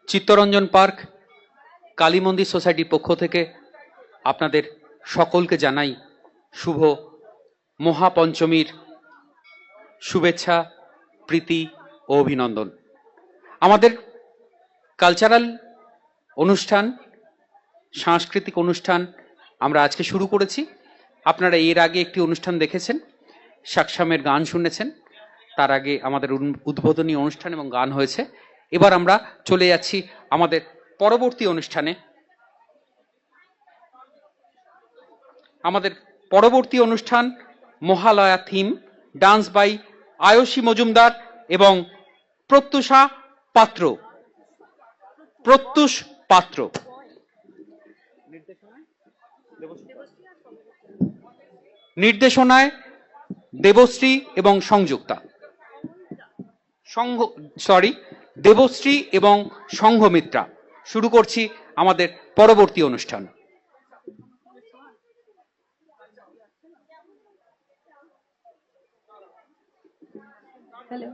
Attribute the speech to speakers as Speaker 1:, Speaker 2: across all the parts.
Speaker 1: Chittaranjan park Kali মন্দির সোসাইটির পক্ষ থেকে আপনাদের সকলকে জানাই শুভ মহাপঞ্চমীর শুভেচ্ছা, প্রীতি ও অভিনন্দন। আমাদের কালচারাল অনুষ্ঠান, সাংস্কৃতিক অনুষ্ঠান আমরা আজকে শুরু করেছি। আপনারা এর আগে একটি অনুষ্ঠান দেখেছেন, সাকসামের গান শুনেছেন। তার আগে আমাদের উদ্বোধনী অনুষ্ঠান এবং গান হয়েছে। এবার আমরা চলে যাচ্ছি আমাদের পরবর্তী অনুষ্ঠানে। আমাদের পরবর্তী অনুষ্ঠান Mahalaya theme, dance by Ayushi Majumdar এবং প্রত্যুষা পাত্র। প্রত্যুষ পাত্র নির্দেশনায় দেবশ্রী এবং সংযুক্তা দেবশ্রী এবং সংঘমিত্রা। শুরু করছি আমাদের পরবর্তী অনুষ্ঠান।
Speaker 2: হ্যালো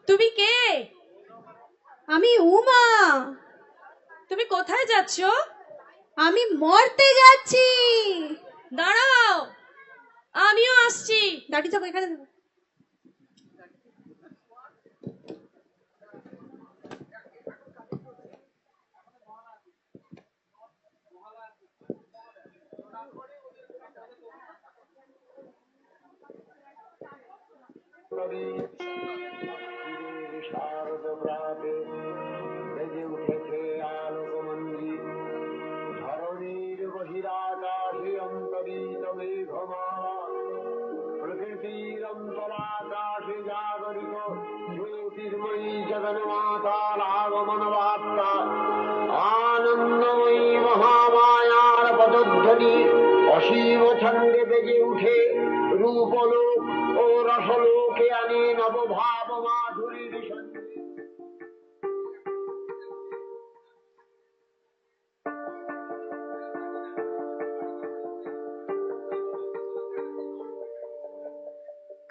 Speaker 2: তুমি কে?
Speaker 3: আমি উমা।
Speaker 2: তুমি কোথায় যাচ্ছ?
Speaker 3: আমি মরতে যাচ্ছি।
Speaker 2: দাঁড়াও, আমিও আসছি।
Speaker 3: দাঁড়ি থাকো, এখানে থাকো।
Speaker 4: বেজে উঠেছে আলোকমঞ্জিত, ধরণীর বহিরাকাশে অন্তরিত মেঘমালা, প্রকৃতির অন্তরাকাশে জাগরিত জ্যোতির্ময়ী জগন্মাতার আগমন বার্তা, আনন্দময়ী মহামায়ার পদধ্বনি অসীম ছন্দে বেজে উঠে রূপলোক ও রসলোকে আনে নবভাব মাধুরীর সঙ্গে।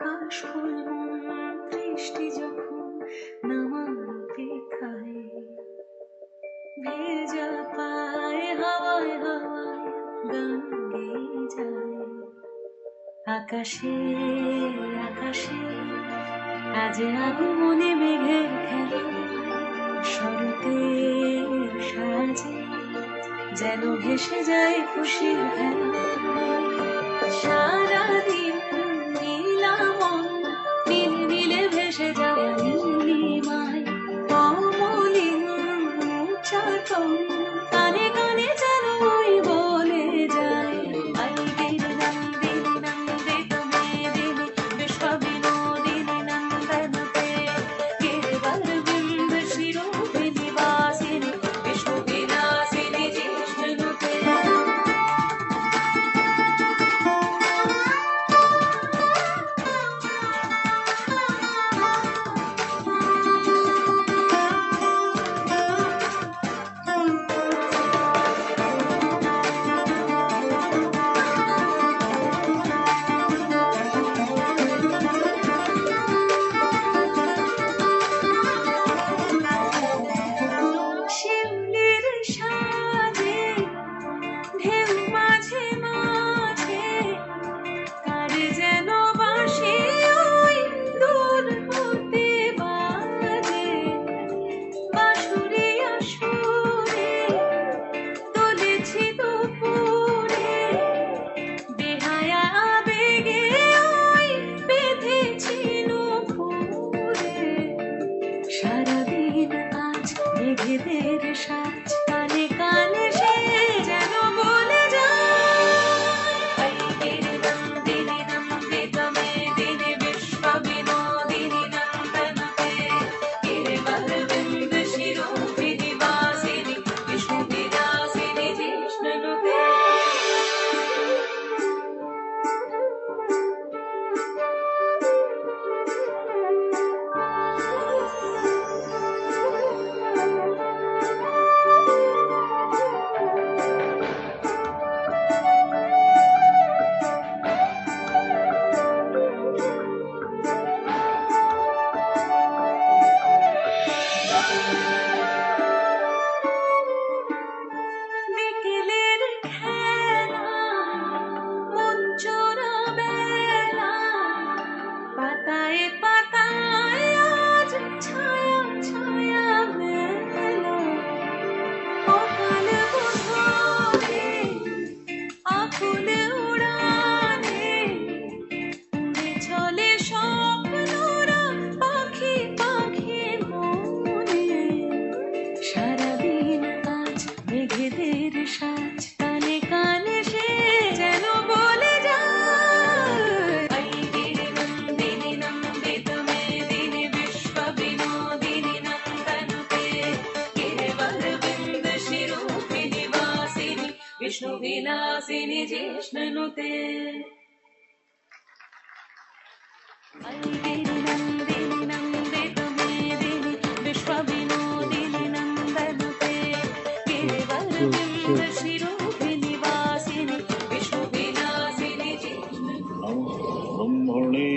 Speaker 5: কাশফুল দৃষ্টি যখন নামার অপেক্ষায়, ভেজা পায় হাওয়ায় হাওয়ায় গান গেয়ে যায়। আকাশে আকাশে আজ আগমনে মেঘের খেলা, শরতের সাজে যেন ভেসে যায় খুশির ভেলা। সারাদিন নীলামন নীল নীলে ভেসে যায় নীলিমায়, অমলিন উচ্চাটন কানে কানে যেন ওই বলে যায়। আইবে নন্দে নন্দে তুমি দিনে বিশ্ব বিনোদিনী নন্দনতে, গিরবর বিন্দ শিরোহিনী বাসিনী বিশ্ব বিলাসিনী জিষ্ণুতে। ফুলের সাজ কানে কানে সে যেন বলে যায় আই গিরি নন্দিনী নন্দিত মেদিনী বিশ্ব বিনোদিনী নন্দনুতে কেবল বিন্দ শিরোপিনী বাসিনী বিষ্ণু বিলাসিনী জিষ্ণুতে আই গিরি নন্দিনী নন্দিত মেদিনী বিশ্ব বিনোদিনী নন্দনুতে কেবল বিন্দ শিরোপিনী বাসিনী বিষ্ণু বিলাসিনী জিষ্ণুতে
Speaker 6: ব্রহ্মণে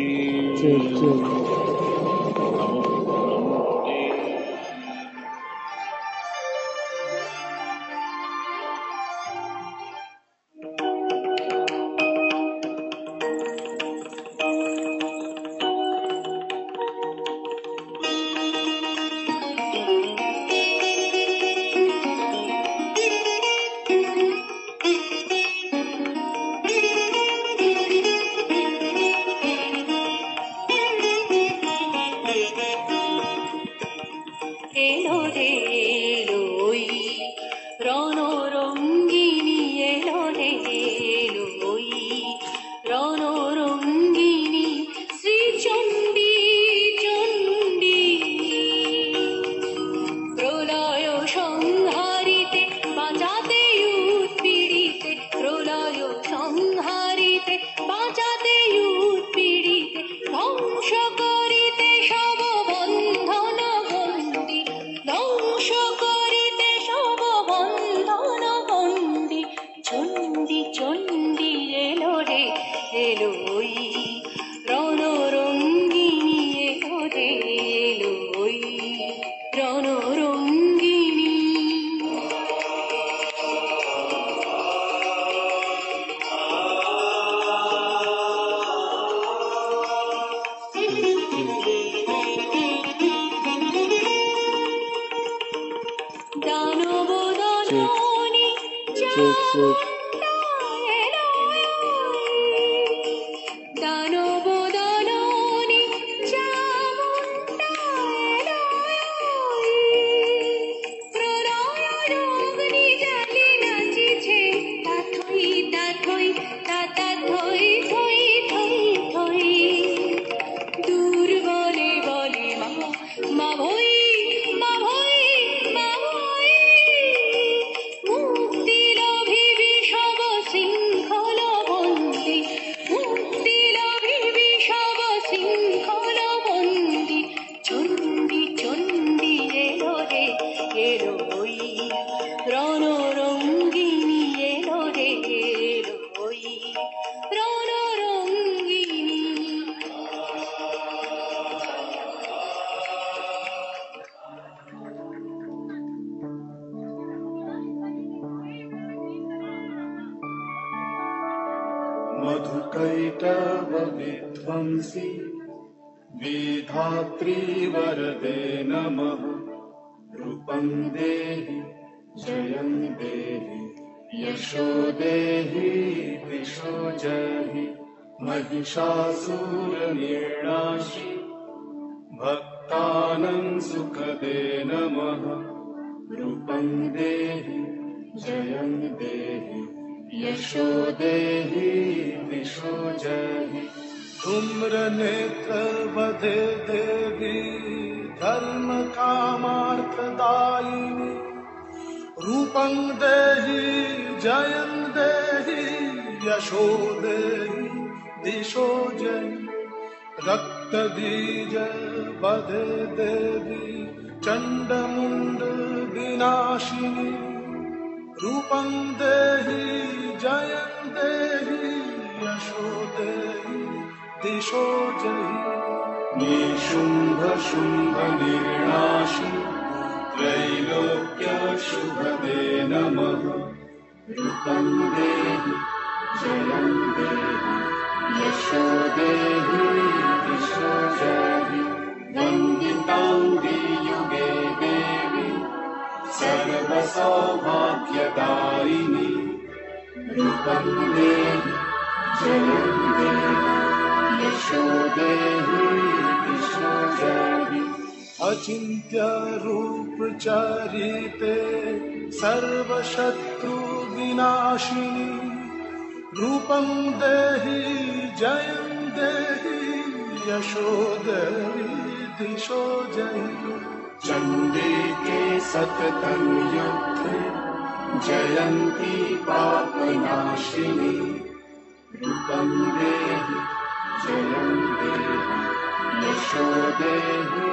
Speaker 5: এলো রে এলোই রণরঙ্গিনী এলো রে এলোই রণরঙ্গিনী শ্রীচণ্ডী চণ্ডী প্রলয় সংহারিতে বাঁচাতে উৎপীড়িতে প্রলয় সংহারিতে বাঁচাতে উৎপীড়িতে ধ্বংস করিতে সব বন্ধন বন্দী ধ্বংস করিতে সব বন্ধন বন্দী চণ্ডী চণ্ডী এলো রে এলোই রণরঙ্গিনী এলো রে এলোই রণরঙ্গিনী দানব দাননী চামুণ্ডা এলোই দানব দাননী চামুণ্ডা এলোই প্রলয় অগ্নি জ্বালি নাচিছে তাথই তাথই তাতা থই থই থই থই দুর্বলে বলে মা মা ভই মা ভই মা ভই মুক্তি লভিবি সব শৃঙ্খল বন্দী মুক্তি লভিবি সব শৃঙ্খল বন্দী চণ্ডী চণ্ডী এলো রে এলোই রণরঙ্গিনী এলো রে এলোই রণরঙ্গিনী
Speaker 6: मधुकैटव विध्वंसी विधात्री वरदे नमः रूपं देहि जयं देहि यशो देहि दिशो जहि महिषासुरनिर्णाशि भक्तानां सुखदे नमः रूपं देहि जयं देहि यशो देहि दिशो जहि धूम्र नेत्र वधे देवी धर्म कामार्थदायिनी रूपं देहि जयं देहि यशो देहि दिशो जहि रक्त बीज वधे देवी चंडमुंड विनाशिनी रूपं देहि जयं देहि यशो देहि दिशो जहि निशुंभ शुंभ निर्णाशि त्रैलोक्य शुभदे नमः रूपं देहि जयं देहि यशो देहि दिशो जहि वन्दिताङ्गी युगे देवी सर्वसौभाग्यदायिनी रूपं देहि जयं देहि यशो देहि दिशो जहि अचिन्त्य रूप चरिते सर्वशत्रुविनाशिनी रूपं देहि जयं देहि यशो देहि दिशो जयि चण्डे के सततं युद्धे जयन्ती पापनाशिनी रूपं देहि जयं देहि यशो देहि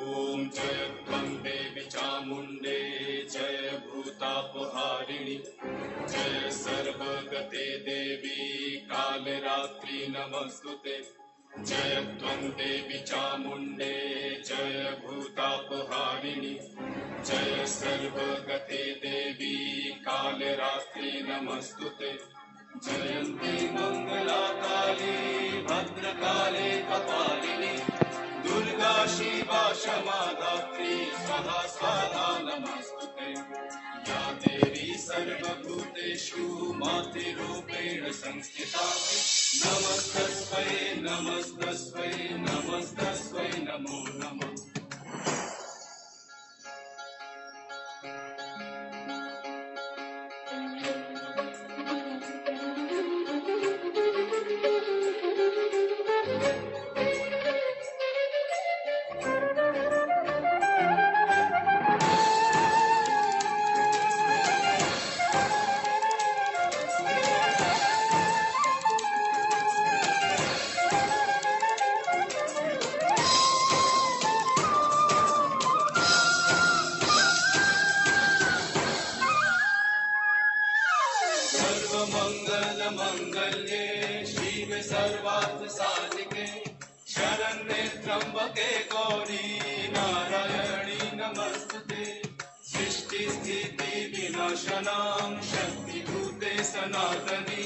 Speaker 6: ॐ जय त्वं देवी चामुण्डे जय भूतापहारिणि जय सर्वगते देवी कालरात्रि नमस्तुते जय त्वं देवी चामुण्डे जय भूतापहारिणि जय सर्वगते देवी कालरात्रि नमस्तुते जयन्ती मङ्गला काली भद्रकाले कपालिनी दुर्गा शिवा क्षमा धात्री स्वाहा स्वाहा नमस्तुते या देवी सर्वभूतेषु मातृरूपेण संस्थिता नमस्तस्मै नमस्तस्मै नमस्तस्मै नमो नमः सर्वमंगल मंगल्ये शिवे सर्वार्थ साधिके शरण्ये त्र्यंबके गौरी नारायणी नमस्तुते सृष्टि स्थिति विनाशनां शक्तिभूते सनातनी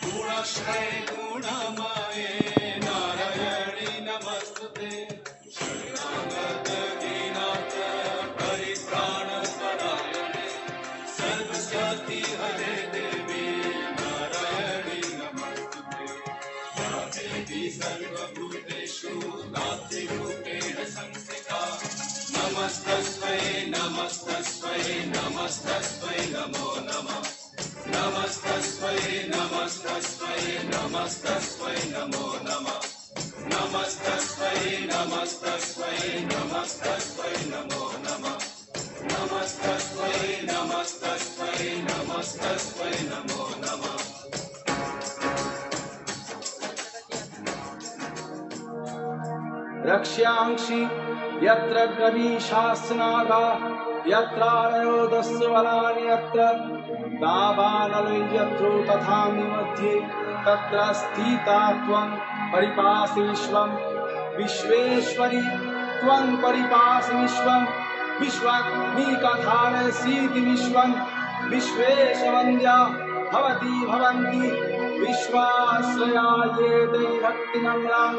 Speaker 6: गुणाश्रये गुणमये नारायणी नमस्तुते शरणागत दीनाथ परित्राण परायणे सर्वस्याति हरे देवी नारायणी नमस्तुते या देवी सर्वभूतेषु नास्तिरूपेण संस्थिता नमस्तस्मै नमस्तस्मै नमस्तस्मै नमो नमः नमस्तस्मै नमस्तस्मै नमस्तस्मै नमो नमः नमस्तस्मै नमस्तस्मै नमस्तस्मै नमो नमः नमस्तस्मै नमस्तस्मै नमस्तस्मै नमो नमः
Speaker 7: रक्ष्यांसि यत्र गवीशास्नागा यत्रारयो दस्वलानि यत्र दावानलै यत्रो तथा मध्ये तत्र स्थिता त्वं परिपासि विश्वं विश्वेश्वरी त्वं परिपासि विश्वं विश्वात्मिकधारयसीति विश्वं विश्वेशवन्द्या भवती भवन्ति विश्वाश्रया ये दैभक्तिनम्रां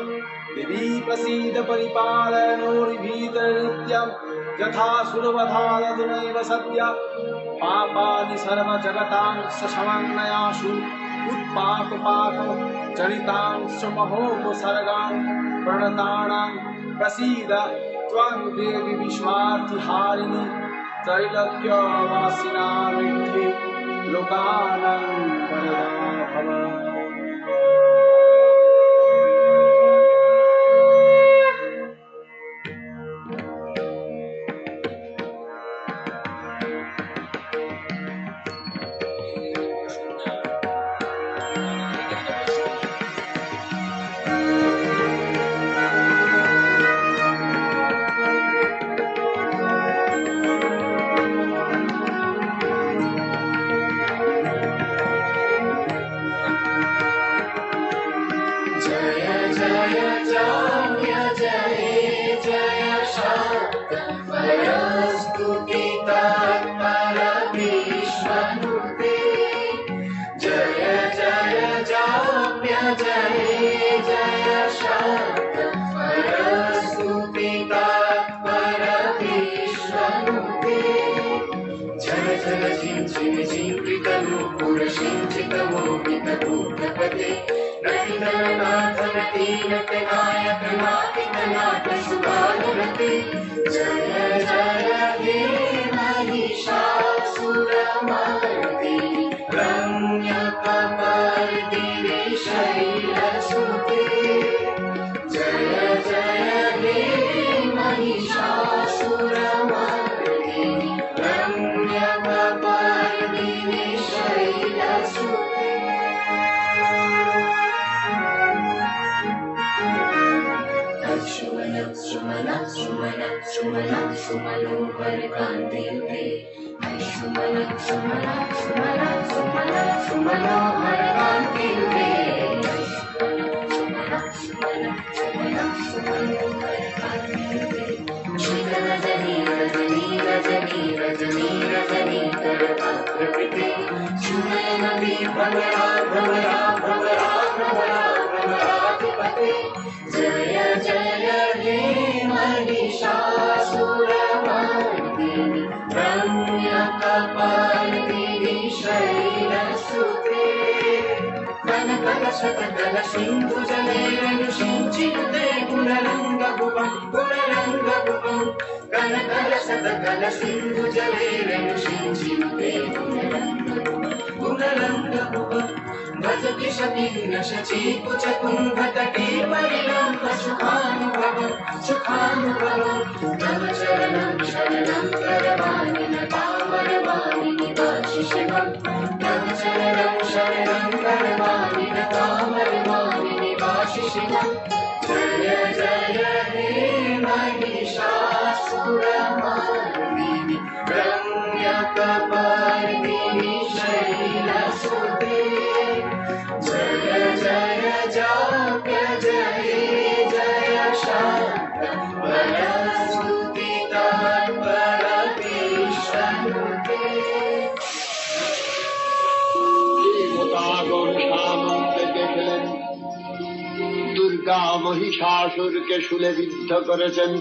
Speaker 7: देवी प्रसीद परिपालयनोर्भीतनित्यं यथा सुरवधानदुनैव सद्य पापानि सर्वजगतां सशमन्नयासु उत्पातपातो चरितांश्च महोपसर्गां प्रणतानां प्रसीद त्वं देवी विश्वार्थिहारिणि त्रैलोक्यवासिनामिद्धि लोकानां वरदा भव
Speaker 6: पते नटिदलनाथ नटीनटनायक नाटिकनाथ सुगानरते जय जय हे महिषासुरमर्दिनि रम्यकपर्दिनि शैलसुते जय जय हे महिषासुरमर्दिनि रम्यकपर्दिनि शैलसुते सुमनोहरकान्तियुते सुमनोहरकान्तियुते रजनी रजनी रजनी रजनी रजनी करपात्रकृते सुनयनवी भ्रमरा भ्रमरा भ्रमरा भ्रमरा भ्रमराधिपते जय जय हे महिषासुरमर्दिनि रम्यकपर्दिनि शैलसुते कनकल शतदल सिन्धुजलेरनुसिञ्चिनुते गुणरङ्गभुवं गुणरङ्गभुवं कनकल शतदल सिन्धुजलेरनुसिञ्चिनुते गुणरङ्गभुवं भजति शतीर्न शचीकुचकुम्भतटे परिलम्ब सुखानुभवं सुखानुभवं तव चरणं शरणं करवाणि न कामरवाणि निवासि शिवं तव चरणं शरणं करवाणि न कामरवाणि निवासि शिवं जय जय हे महिषासुरमर्दिनि रम्यकपर्दिनि शैलसुते जय जय जाप्य जय जय शान्त परस्तुतितत्परमेश्वरुते
Speaker 4: শ্যামকে দেখলেন দুর্গা মহিষাসুরকে শুলে বিদ্ধ করেছেন।